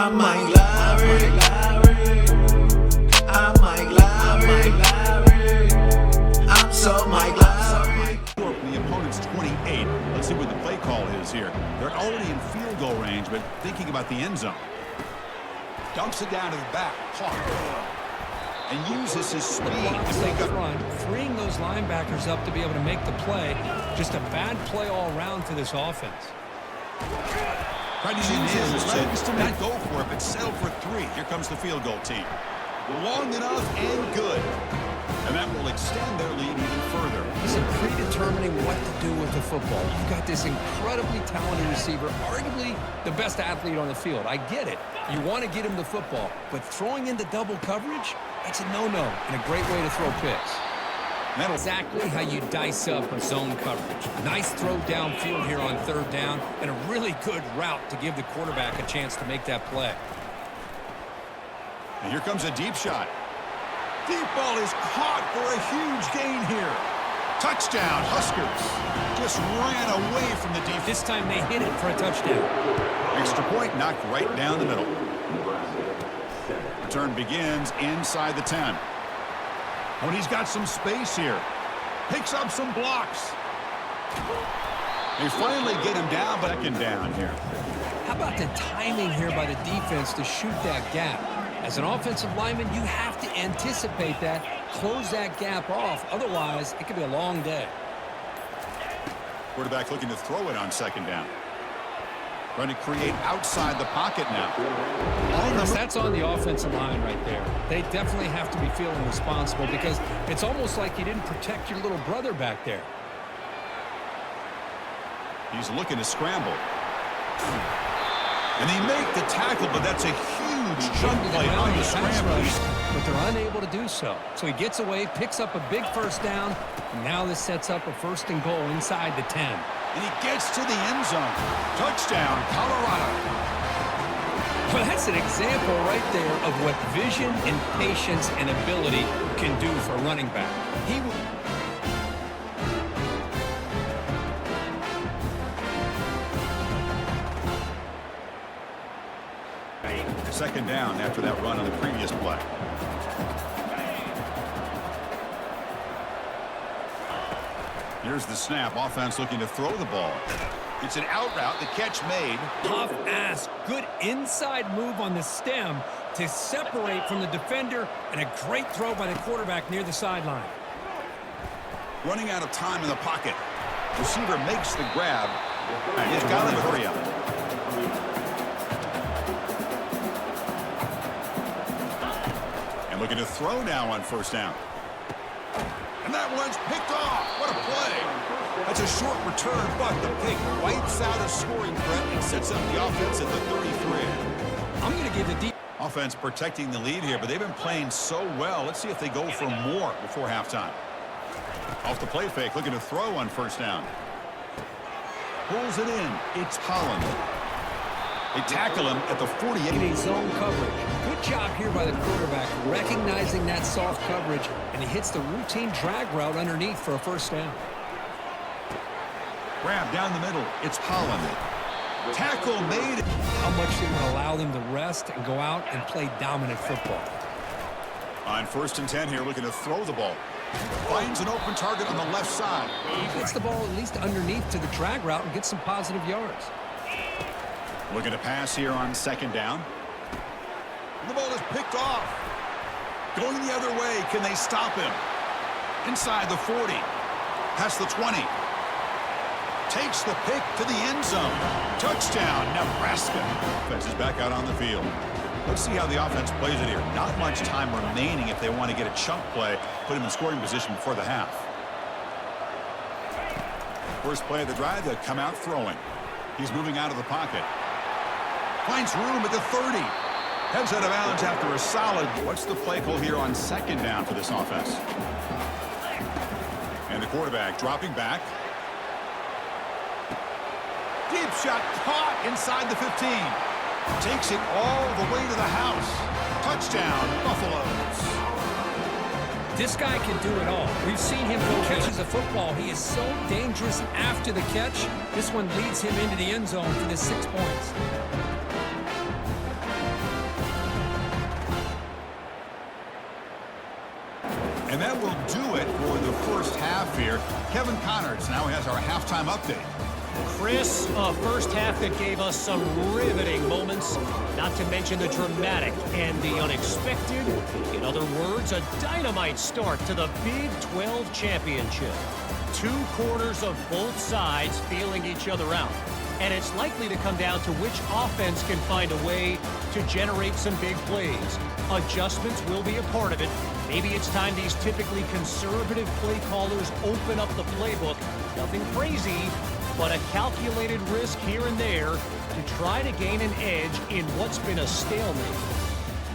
I'm Mike Lowry. I'm Mike Lowry. I'm so Mike Lowry. The opponent's 28. Let's see what the play call is here. They're already in field goal range, but thinking about the end zone. Dumps it down to the back. And uses his speed to make up front, freeing those linebackers up to be able to make the play. Just a bad play all around for this offense. Trying to use his legs to not go for it, but settle for 3. Here comes the field goal team. Long enough and good. And that will extend their lead even further. Listen, predetermining what to do with the football. You've got this incredibly talented receiver, arguably the best athlete on the field. I get it. You want to get him the football, but throwing into double coverage, that's a no-no and a great way to throw picks. That's exactly how you dice up a zone coverage. Nice throw downfield here on 3rd down, and a really good route to give the quarterback a chance to make that play. And here comes a deep shot. Deep ball is caught for a huge gain here. Touchdown, Huskers. Just ran away from the defense. This time they hit it for a touchdown. Extra point knocked right down the middle. Return begins inside the 10. Oh, and he's got some space here. Picks up some blocks. They finally get him down, but second down here. How about the timing here by the defense to shoot that gap? As an offensive lineman, you have to anticipate that, close that gap off. Otherwise, it could be a long day. Quarterback looking to throw it on 2nd down. Trying to create outside the pocket now. That's on the offensive line right there. They definitely have to be feeling responsible because it's almost like you didn't protect your little brother back there. He's looking to scramble. And they make the tackle, but that's a huge jump play on the scramble. But they're unable to do so. So he gets away, picks up a big 1st down, and now this sets up a 1st and goal inside the 10. And he gets to the end zone. Touchdown, Colorado. Well, that's an example right there of what vision and patience and ability can do for a running back. He will... 2nd down after that run on the previous play. Here's the snap. Offense looking to throw the ball. It's an out route. The catch made. Tough ass. Good inside move on the stem to separate from the defender, and a great throw by the quarterback near the sideline. Running out of time in the pocket. Receiver makes the grab. And he's got him with 3 out. And looking to throw now on 1st down. And that one's picked off. What a play. That's a short return, but the pick wipes out a scoring threat and sets up the offense at the 33. I'm going to give the deep. Offense protecting the lead here, but they've been playing so well. Let's see if they go for more before halftime. Off the play fake, looking to throw on 1st down. Pulls it in. It's Holland. They tackle him at the 48. In a zone coverage. Good job here by the quarterback, recognizing that soft coverage, and he hits the routine drag route underneath for a 1st down. Grab down the middle. It's Holland. Tackle made. How much they would allow them to rest and go out and play dominant football. On 1st and 10 here, looking to throw the ball. Finds an open target on the left side. He gets the ball at least underneath to the drag route and gets some positive yards. Looking to pass here on 2nd down. The ball is picked off. Going the other way. Can they stop him? Inside the 40. Past the 20. Takes the pick to the end zone. Touchdown, Nebraska. Offense is back out on the field. Let's see how the offense plays it here. Not much time remaining if they want to get a chunk play, put him in scoring position before the half. First play of the drive, they'll come out throwing. He's moving out of the pocket. Finds room at the 30. Heads out of bounds after a solid. What's the play call here on 2nd down for this offense? And the quarterback dropping back. Deep shot caught inside the 15. Takes it all the way to the house. Touchdown, Buffaloes. This guy can do it all. We've seen him go catches a football. He is so dangerous after the catch. This one leads him into the end zone for the 6 points. And that will do it for the first half here. Kevin Connors now has our halftime update. Chris, a first half that gave us some riveting moments, not to mention the dramatic and the unexpected. In other words, a dynamite start to the Big 12 Championship. 2 quarters of both sides feeling each other out. And it's likely to come down to which offense can find a way to generate some big plays. Adjustments will be a part of it. Maybe it's time these typically conservative play callers open up the playbook. Nothing crazy, but a calculated risk here and there to try to gain an edge in what's been a stalemate.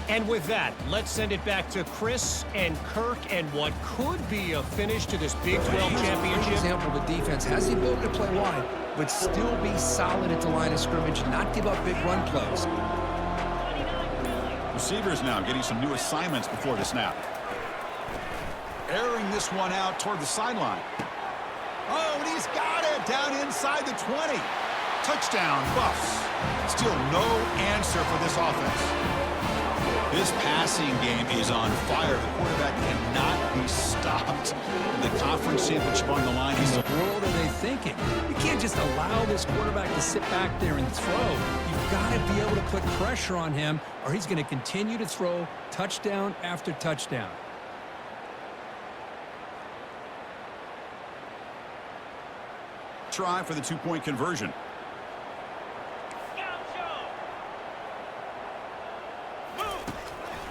And with that, let's send it back to Chris and Kirk and what could be a finish to this Big 12 Championship. Example, the defense has the ability to play wide, but still be solid at the line of scrimmage, not give up big run plays. Receivers now getting some new assignments before the snap. Airing this one out toward the sideline. Oh, and he's got it down inside the 20. Touchdown, Buffs. Still no answer for this offense. This passing game is on fire. The quarterback cannot be stopped. The conference championship on the line. What in the world are they thinking? You can't just allow this quarterback to sit back there and throw. You've got to be able to put pressure on him, or he's going to continue to throw touchdown after touchdown. Try for the 2-point conversion.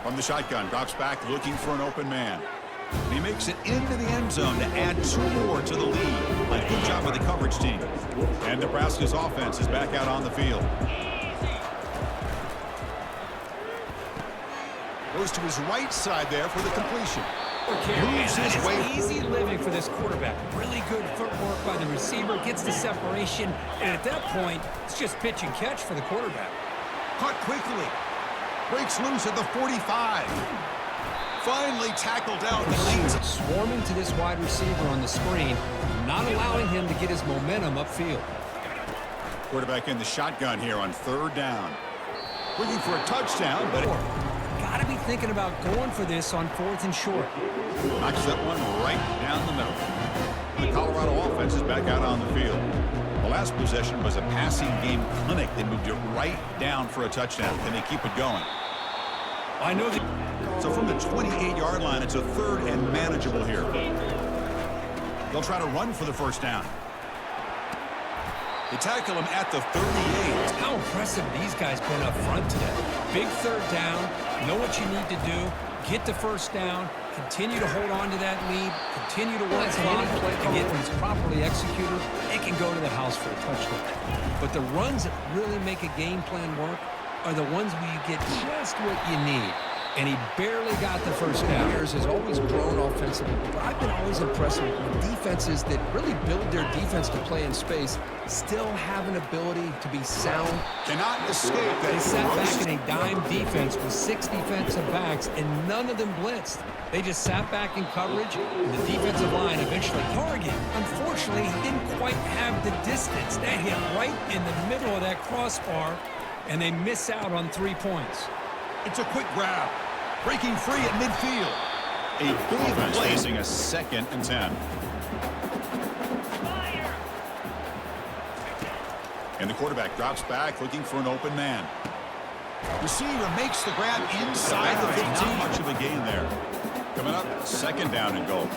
From the shotgun, drops back looking for an open man. And he makes it into the end zone to add 2 more to the lead. A good job by the coverage team. And Nebraska's offense is back out on the field. Goes to his right side there for the completion. Moves his way. Easy living for this quarterback. Really good footwork by the receiver. Gets the separation. And at that point, it's just pitch and catch for the quarterback. Caught quickly. Breaks loose at the 45. Finally tackled out the lanes. Swarming to this wide receiver on the screen, not allowing him to get his momentum upfield. Quarterback in the shotgun here on 3rd down. Looking for a touchdown, but got to be thinking about going for this on 4th and short. knocks that one right down the middle. The Colorado offense is back out on the field. The last possession was a passing game clinic. They moved it right down for a touchdown. Can they keep it going? I know that. So from the 28-yard line, it's a 3rd and manageable here. They'll try to run for the 1st down. They tackle him at the 38. How impressive these guys been up front today. Big 3rd down. Know what you need to do. Get the 1st down. Continue to hold on to that lead. Continue to work on it. And get things properly executed. It can go to the house for a touchdown. But the runs that really make a game plan work are the ones where you get just what you need. And he barely got the 1st down. Bears has always grown offensively, but I've been always impressed with defenses that really build their defense to play in space, still have an ability to be sound. Cannot escape that. They sat back in a dime defense with 6 defensive backs, and none of them blitzed. They just sat back in coverage, and the defensive line eventually targeted. Unfortunately, he didn't quite have the distance. That hit right in the middle of that crossbar, and they miss out on 3 points. It's a quick grab. Breaking free at midfield. A big play. Facing a 2nd and 10. And the quarterback drops back looking for an open man. Receiver makes the grab inside the 15. Not much of a gain there. Coming up, 2nd down and goal.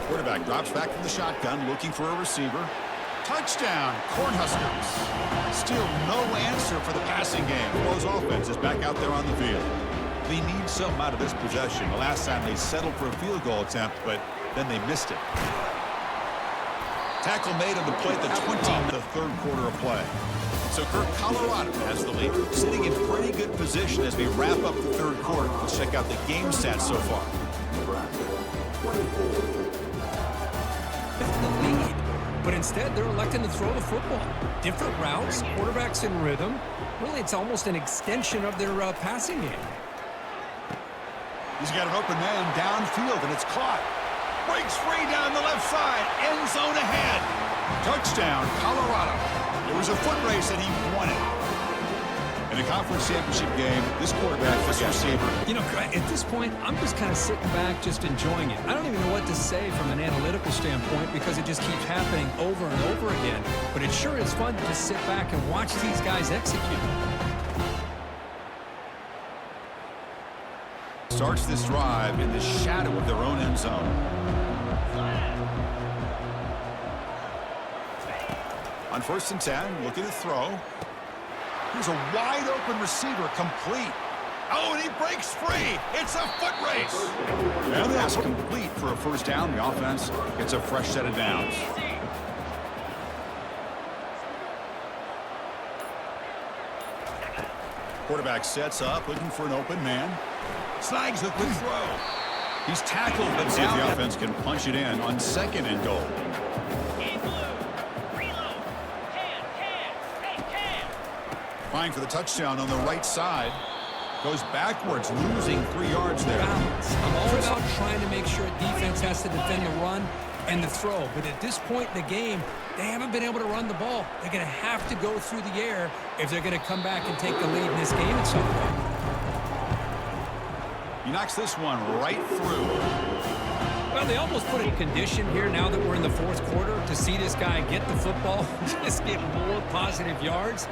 Quarterback drops back from the shotgun looking for a receiver. Touchdown, Cornhuskers. Still no answer for the passing game. Blues offense is back out there on the field. They need something out of this possession. The last time they settled for a field goal attempt, but then they missed it. Tackle made on the play at the 20, the 3rd quarter of play. So Kirk, Colorado has the lead, sitting in pretty good position as we wrap up the 3rd quarter. Let's check out the game stats so far. The lead. But instead, they're electing to throw the football. Different routes, quarterbacks in rhythm. Really, it's almost an extension of their passing game. He's got an open man downfield, and it's caught. Breaks free down the left side. End zone ahead. Touchdown, Colorado. It was a foot race, and he won it. In a conference championship game, this quarterback, this receiver. You know, at this point, I'm just kind of sitting back, just enjoying it. I don't even know what to say from an analytical standpoint because it just keeps happening over and over again. But it sure is fun to just sit back and watch these guys execute. Starts this drive in the shadow of their own end zone. On 1st and 10, looking to throw. Here's a wide-open receiver, complete. Oh, and he breaks free. It's a foot race. And that's complete for a first down. The offense gets a fresh set of downs. Quarterback sets up, looking for an open man. Snags a quick throw. He's tackled, but now the offense can punch it in on 2nd and goal. Trying for the touchdown on the right side. Goes backwards, losing 3 yards there. Balance. I'm all about trying to make sure defense has to defend the run and the throw. But at this point in the game, they haven't been able to run the ball. They're going to have to go through the air if they're going to come back and take the lead in this game at some point. He knocks this one right through. Well, they almost put it in condition here now that we're in the 4th quarter to see this guy get the football, just get more positive yards.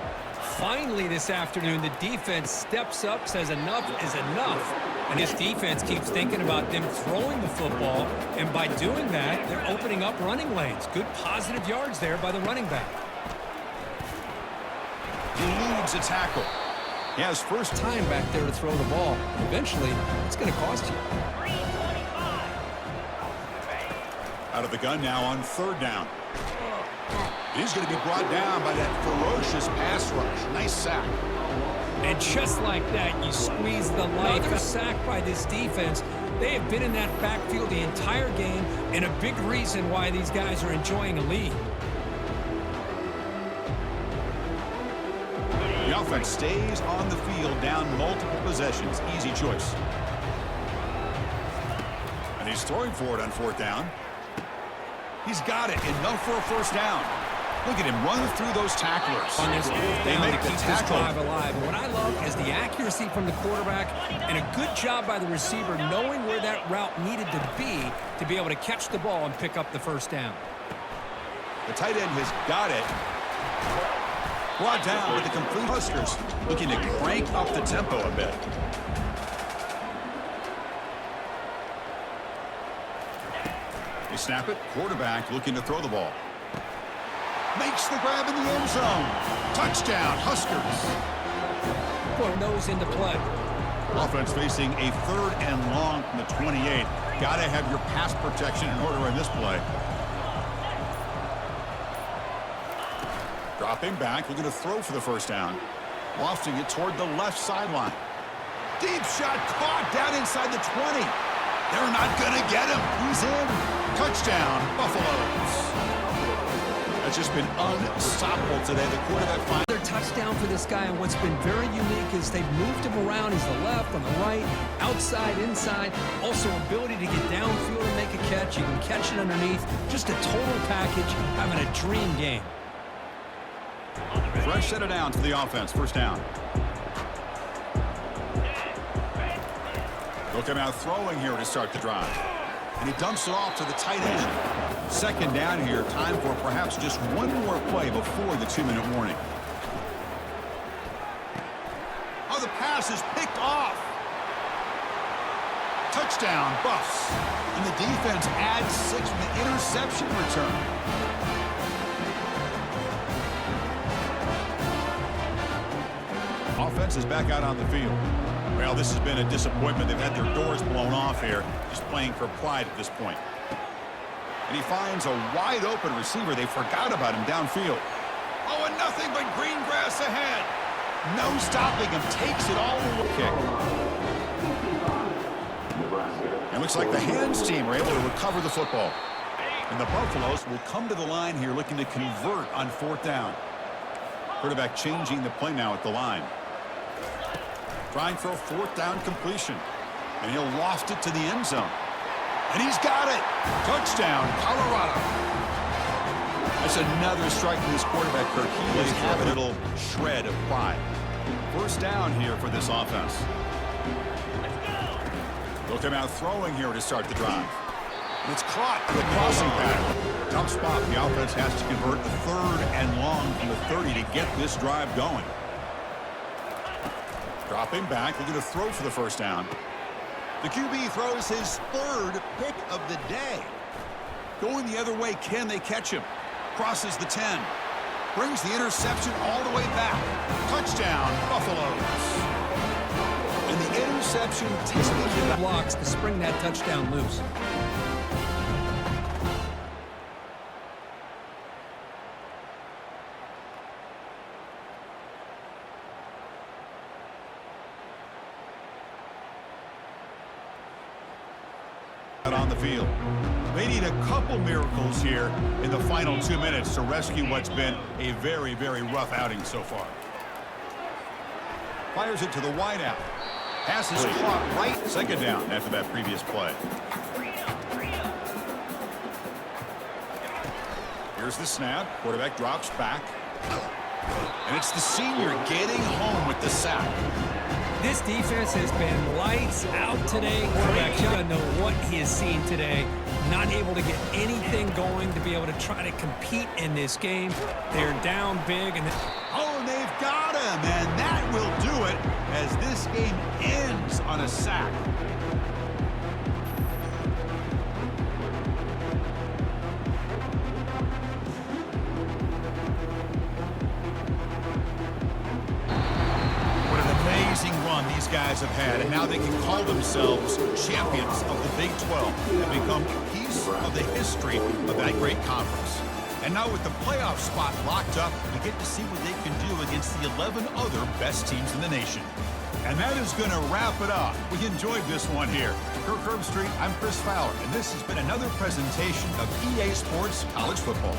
Finally this afternoon, the defense steps up, says enough is enough. And this defense keeps thinking about them throwing the football. And by doing that, they're opening up running lanes. Good positive yards there by the running back. He eludes a tackle. He has first Time back there to throw the ball. Eventually, it's going to cost you. out of the gun now on 3rd down. He's going to be brought down by that ferocious pass rush. Nice sack. And just like that, you squeeze the life. A sack by this defense. They have been in that backfield the entire game, and a big reason why these guys are enjoying a lead. The offense stays on the field, down multiple possessions. Easy choice. And he's throwing for it on 4th down. He's got it. Enough for a 1st down. Look at him run through those tacklers. On this 4th They down make to the keep this tackle. drive alive. And what I love is the accuracy from the quarterback and a good job by the receiver knowing where that route needed to be able to catch the ball and pick up the 1st down. The tight end has got it. Brought down with the complete Huskers, looking to crank up the tempo a bit. They snap it. Quarterback looking to throw the ball. Makes the grab in the end zone. Touchdown, Huskers. Put nose into play. Offense facing a 3rd and long from the 28. Got to have your pass protection in order in this play. Dropping back, looking to throw for the 1st down. Lofting it toward the left sideline. Deep shot caught down inside the 20. They're not going to get him. He's in. Touchdown, Buffaloes. That's just been unstoppable today. The quarterback finds Another touchdown for this guy, and what's been very unique is they've moved him around. He's the left, on the right, outside, inside. Also ability to get downfield and make a catch. You can catch it underneath. Just a total package, having a dream game. fresh set of downs for the offense. 1st down. They'll come out throwing here to start the drive. And he dumps it off to the tight end. 2nd down here. Time for perhaps just one more play before the 2-minute warning. Oh, the pass is picked off. Touchdown, Buffs. And the defense adds 6 from the interception return. Offense is back out on the field. Well, this has been a disappointment. They've had their doors blown off here, just playing for pride at this point. And he finds a wide-open receiver. They forgot about him downfield. Oh, and nothing but green grass ahead. No stopping him. Takes it all away. Kick. And looks like the hands team were able to recover the football. And the Buffaloes will come to the line here looking to convert on 4th down. Quarterback changing the play now at the line. Trying for a 4th down completion. And he'll loft it to the end zone. And he's got it. Touchdown, Colorado. That's another strike from this quarterback, Kirk. He is having a little shred of pride. First down here for this offense. They'll come out throwing here to start the drive. And it's caught in the crossing pattern. Tough spot. The offense has to convert a 3rd and long from the 30 to get this drive going. Dropping back, looking to throw for the first down. The QB throws his 3rd pick of the day. Going the other way, can they catch him? Crosses the 10. Brings the interception all the way back. Touchdown, Buffaloes. And the interception takes the blocks to spring that touchdown loose. On the field. They need a couple miracles here in the final 2 minutes to rescue what's been a very, very rough outing so far. Fires it to the wideout. Passes caught right. Second down after that previous play. Here's the snap. Quarterback drops back. And it's the senior getting home with the sack. This defense has been lights out today. Quarterback gotta know what he has seen today. Not able to get anything going to be able to try to compete in this game. They're down big. And they've got him, and that will do it as this game ends on a sack. Run these guys have had, and now they can call themselves champions of the Big 12 and become a piece of the history of that great conference. And now with the playoff spot locked up, we get to see what they can do against the 11 other best teams in the nation. And that is going to wrap it up. We enjoyed this one here. For Kirk Herbstreit, I'm Chris Fowler, and this has been another presentation of EA Sports College Football.